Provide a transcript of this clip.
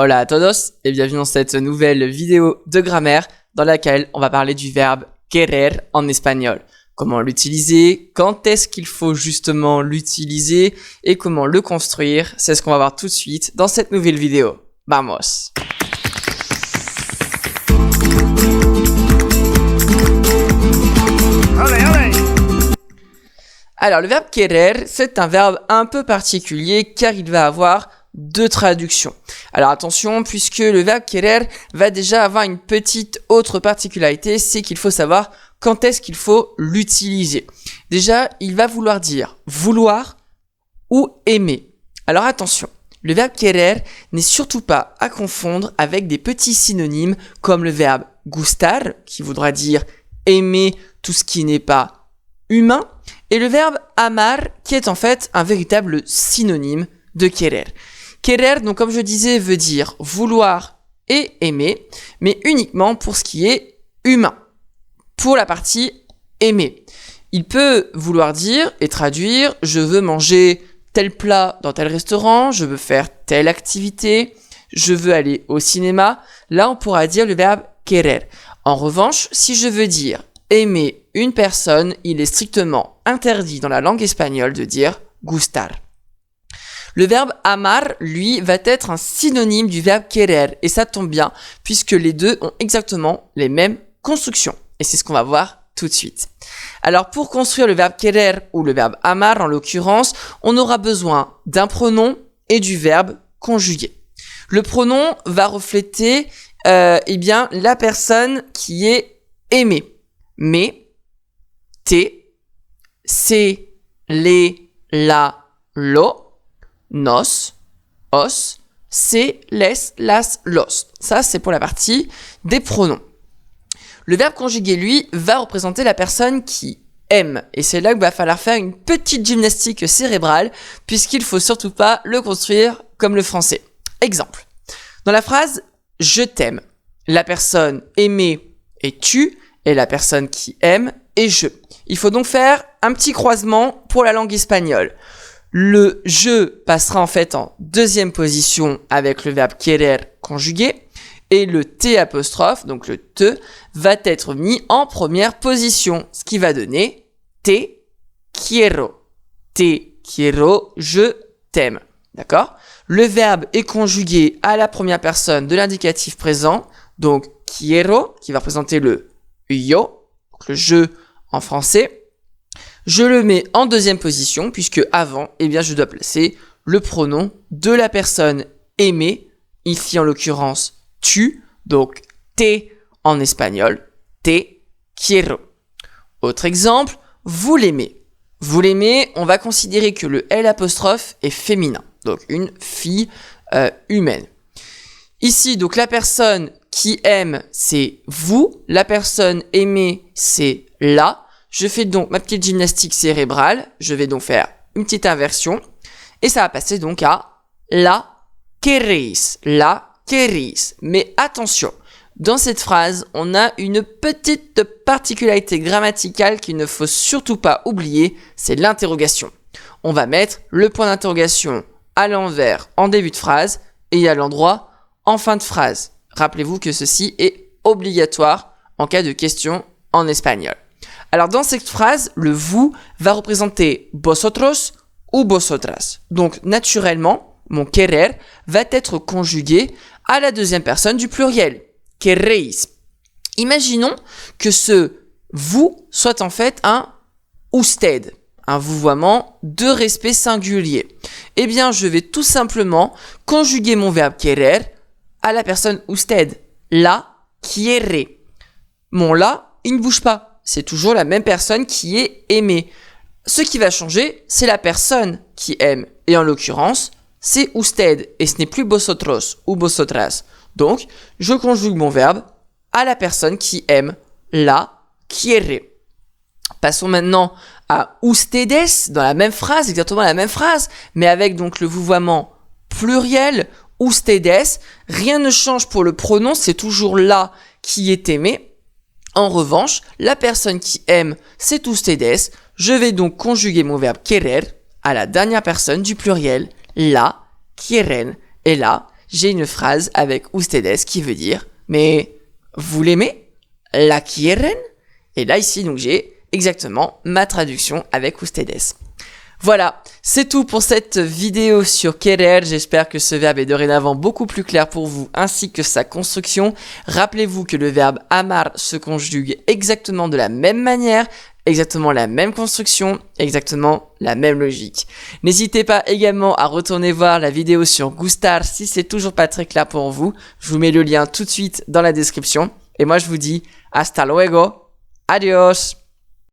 Hola a todos et bienvenue dans cette nouvelle vidéo de grammaire dans laquelle on va parler du verbe querer en espagnol. Comment l'utiliser, quand est-ce qu'il faut justement l'utiliser et comment le construire, c'est ce qu'on va voir tout de suite dans cette nouvelle vidéo. Vamos! Alors le verbe querer, c'est un verbe un peu particulier car il va avoir deux traductions. Alors attention, puisque le verbe querer va déjà avoir une petite autre particularité, c'est qu'il faut savoir quand est-ce qu'il faut l'utiliser. Déjà, il va vouloir dire vouloir ou aimer. Alors attention, le verbe querer n'est surtout pas à confondre avec des petits synonymes comme le verbe gustar, qui voudra dire aimer tout ce qui n'est pas humain, et le verbe amar, qui est en fait un véritable synonyme de querer. Querer, donc comme je disais, veut dire vouloir et aimer, mais uniquement pour ce qui est humain, pour la partie aimer. Il peut vouloir dire et traduire « je veux manger tel plat dans tel restaurant, je veux faire telle activité, je veux aller au cinéma ». Là, on pourra dire le verbe querer. En revanche, si je veux dire aimer une personne, il est strictement interdit dans la langue espagnole de dire gustar. Le verbe amar, lui, va être un synonyme du verbe querer, et ça tombe bien, puisque les deux ont exactement les mêmes constructions. Et c'est ce qu'on va voir tout de suite. Alors, pour construire le verbe querer, ou le verbe amar en l'occurrence, on aura besoin d'un pronom et du verbe conjugué. Le pronom va refléter, la personne qui est aimée. Mais, te, se, les, la, lo, nos, os, se, les, las, los. Ça, c'est pour la partie des pronoms. Le verbe conjugué, lui, va représenter la personne qui aime. Et c'est là qu'il va falloir faire une petite gymnastique cérébrale, puisqu'il faut surtout pas le construire comme le français. Exemple. Dans la phrase « je t'aime », la personne aimée est tu, et la personne qui aime est je. Il faut donc faire un petit croisement pour la langue espagnole. Le « je » passera en fait en deuxième position avec le verbe querer conjugué et le « t », donc le « te », va être mis en première position, ce qui va donner « te quiero ». « Te quiero », je t'aime. D'accord ? Le verbe est conjugué à la première personne de l'indicatif présent, donc « quiero » qui va représenter le « yo », donc le « je » en français. Je le mets en deuxième position puisque avant, je dois placer le pronom de la personne aimée, ici en l'occurrence tu, donc te en espagnol, te quiero. Autre exemple, vous l'aimez. Vous l'aimez, on va considérer que le L' est féminin, donc une fille humaine. Ici, donc la personne qui aime, c'est vous, la personne aimée, c'est la. Je fais donc ma petite gymnastique cérébrale, je vais donc faire une petite inversion, et ça va passer donc à la queréis, la queréis. Mais attention, dans cette phrase, on a une petite particularité grammaticale qu'il ne faut surtout pas oublier, c'est l'interrogation. On va mettre le point d'interrogation à l'envers en début de phrase, et à l'endroit en fin de phrase. Rappelez-vous que ceci est obligatoire en cas de question en espagnol. Alors dans cette phrase, le vous va représenter vosotros ou vosotras. Donc naturellement, mon querer va être conjugué à la deuxième personne du pluriel, queréis. Imaginons que ce vous soit en fait un usted, un vouvoiement de respect singulier. Eh bien, je vais tout simplement conjuguer mon verbe querer à la personne usted, la quiere. Mon la, il ne bouge pas. C'est toujours la même personne qui est aimée. Ce qui va changer, c'est la personne qui aime. Et en l'occurrence, c'est usted. Et ce n'est plus vosotros ou vosotras. Donc, je conjugue mon verbe à la personne qui aime, la quiere. Passons maintenant à ustedes, dans la même phrase, exactement la même phrase, mais avec donc le vouvoiement pluriel, ustedes. Rien ne change pour le pronom, c'est toujours la qui est aimé. En revanche, la personne qui aime, c'est ustedes. Je vais donc conjuguer mon verbe querer à la dernière personne du pluriel, la quieren. Et là, j'ai une phrase avec ustedes qui veut dire « Mais vous l'aimez? La quieren ?» Et là, ici, donc j'ai exactement ma traduction avec ustedes. Voilà, c'est tout pour cette vidéo sur querer. J'espère que ce verbe est dorénavant beaucoup plus clair pour vous ainsi que sa construction. Rappelez-vous que le verbe amar se conjugue exactement de la même manière, exactement la même construction, exactement la même logique. N'hésitez pas également à retourner voir la vidéo sur gustar si c'est toujours pas très clair pour vous. Je vous mets le lien tout de suite dans la description. Et moi je vous dis hasta luego, adios.